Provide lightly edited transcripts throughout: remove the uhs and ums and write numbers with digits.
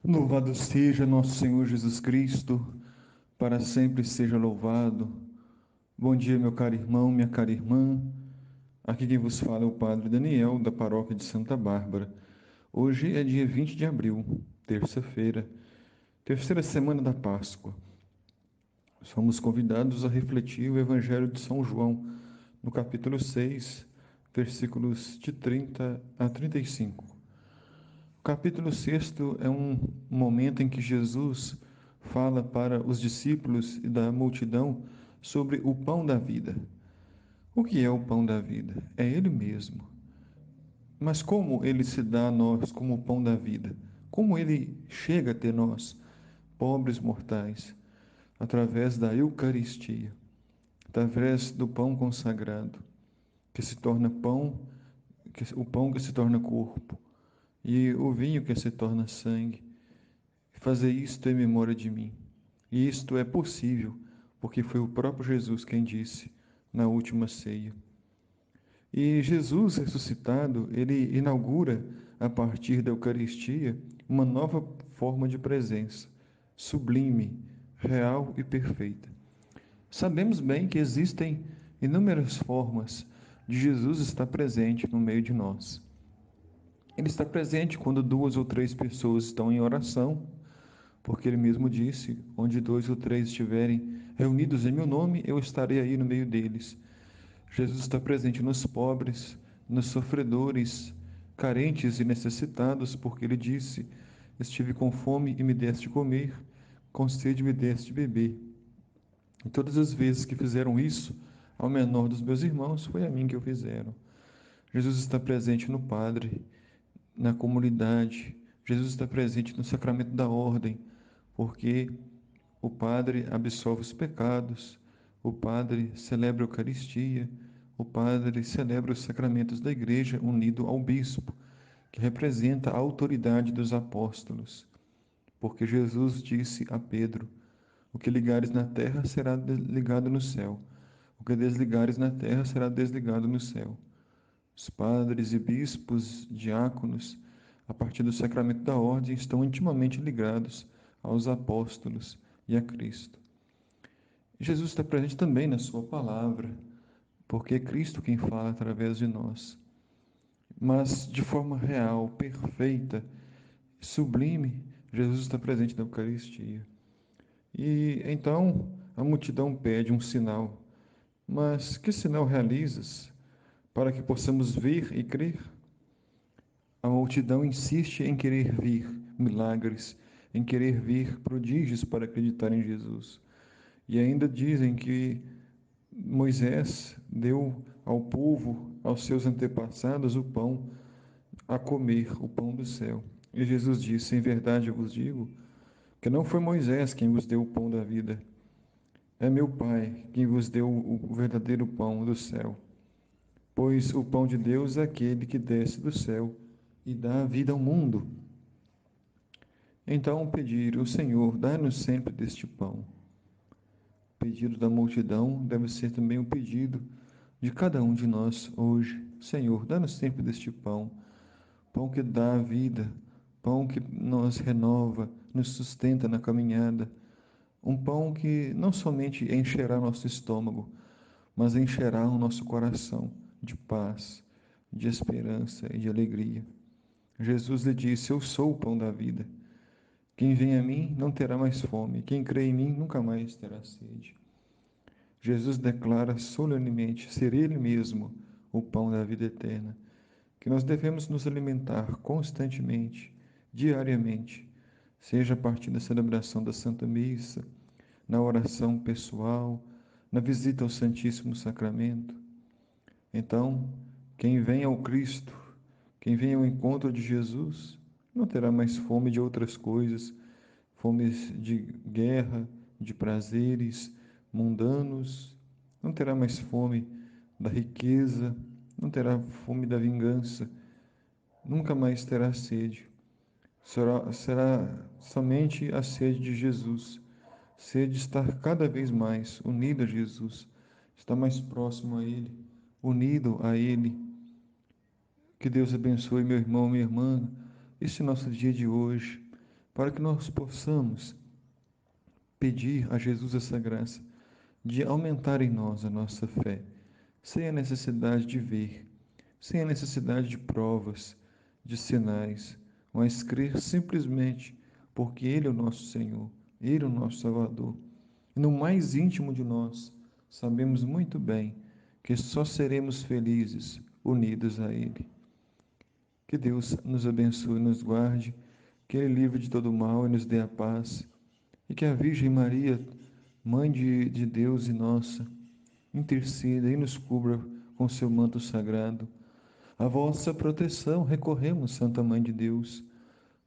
Louvado seja nosso Senhor Jesus Cristo, para sempre seja louvado. Bom dia, meu caro irmão, minha cara irmã. Aqui quem vos fala é o Padre Daniel, da paróquia de Santa Bárbara. Hoje é dia 20 de abril, terça-feira, terceira semana da Páscoa. Somos convidados a refletir o Evangelho de São João, no capítulo 6, versículos de 30 a 35. O capítulo 6 é um momento em que Jesus fala para os discípulos e da multidão sobre o pão da vida. O que é o pão da vida? É Ele mesmo. Mas como Ele se dá a nós como o pão da vida? Como Ele chega até nós, pobres mortais? Através da Eucaristia, através do pão consagrado, que se torna pão, o pão que se torna corpo, e o vinho que se torna sangue. Fazer isto em memória de mim. E isto é possível, porque foi o próprio Jesus quem disse na última ceia. E Jesus ressuscitado, ele inaugura, a partir da Eucaristia, uma nova forma de presença, sublime, real e perfeita. Sabemos bem que existem inúmeras formas de Jesus estar presente no meio de nós. Ele está presente quando duas ou três pessoas estão em oração, porque ele mesmo disse: onde dois ou três estiverem reunidos em meu nome, eu estarei aí no meio deles. Jesus está presente nos pobres, nos sofredores, carentes e necessitados, porque ele disse: estive com fome e me deste de comer, com sede me deste de beber. E todas as vezes que fizeram isso ao menor dos meus irmãos, foi a mim que o fizeram. Jesus está presente no Padre, na comunidade. Jesus está presente no sacramento da ordem, porque o Padre absolve os pecados, o Padre celebra a Eucaristia, o Padre celebra os sacramentos da Igreja unido ao Bispo, que representa a autoridade dos apóstolos. Porque Jesus disse a Pedro: o que ligares na terra será ligado no céu, o que desligares na terra será desligado no céu. Os padres e bispos, diáconos, a partir do sacramento da ordem, estão intimamente ligados aos apóstolos e a Cristo. Jesus está presente também na Sua palavra, porque é Cristo quem fala através de nós. Mas de forma real, perfeita, sublime, Jesus está presente na Eucaristia. E então a multidão pede um sinal. Mas que sinal realizas para que possamos ver e crer? A multidão insiste em querer ver milagres, em querer ver prodígios para acreditar em Jesus. E ainda dizem que Moisés deu ao povo, aos seus antepassados, o pão a comer, o pão do céu. E Jesus disse: em verdade eu vos digo que não foi Moisés quem vos deu o pão da vida, é meu Pai quem vos deu o verdadeiro pão do céu. Pois o pão de Deus é aquele que desce do céu e dá a vida ao mundo. Então pedir: o Senhor, dá-nos sempre deste pão. O pedido da multidão deve ser também o pedido de cada um de nós hoje. Senhor, dá-nos sempre deste pão, pão que dá a vida, pão que nos renova, nos sustenta na caminhada, um pão que não somente encherá nosso estômago, mas encherá o nosso coração de paz, de esperança e de alegria. Jesus lhe disse: eu sou o pão da vida. Quem vem a mim não terá mais fome, quem crê em mim nunca mais terá sede. Jesus declara solenemente ser Ele mesmo o pão da vida eterna, que nós devemos nos alimentar constantemente, diariamente, seja a partir da celebração da Santa Missa, na oração pessoal, na visita ao Santíssimo Sacramento. Então, quem vem ao Cristo, quem vem ao encontro de Jesus, não terá mais fome de outras coisas, fome de guerra, de prazeres mundanos, não terá mais fome da riqueza, não terá fome da vingança, nunca mais terá sede. Será somente a sede de Jesus, sede de estar cada vez mais unido a Jesus, estar mais próximo a Ele, unido a Ele. Que Deus abençoe meu irmão, minha irmã, esse nosso dia de hoje, para que nós possamos pedir a Jesus essa graça de aumentar em nós a nossa fé, sem a necessidade de ver, sem a necessidade de provas, de sinais, mas crer simplesmente porque Ele é o nosso Senhor, Ele é o nosso Salvador. E no mais íntimo de nós, sabemos muito bem que só seremos felizes unidos a Ele. Que Deus nos abençoe e nos guarde, que Ele livre de todo mal e nos dê a paz, e que a Virgem Maria, Mãe de Deus e nossa, interceda e nos cubra com seu manto sagrado. A vossa proteção recorremos, Santa Mãe de Deus.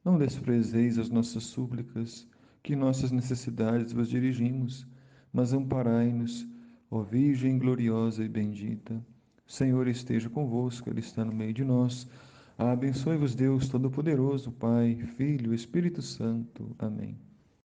Não desprezeis as nossas súplicas, que em nossas necessidades vos dirigimos, mas amparai-nos, ó Virgem gloriosa e bendita. O Senhor esteja convosco, Ele está no meio de nós. Abençoe-vos Deus Todo-Poderoso, Pai, Filho e Espírito Santo. Amém.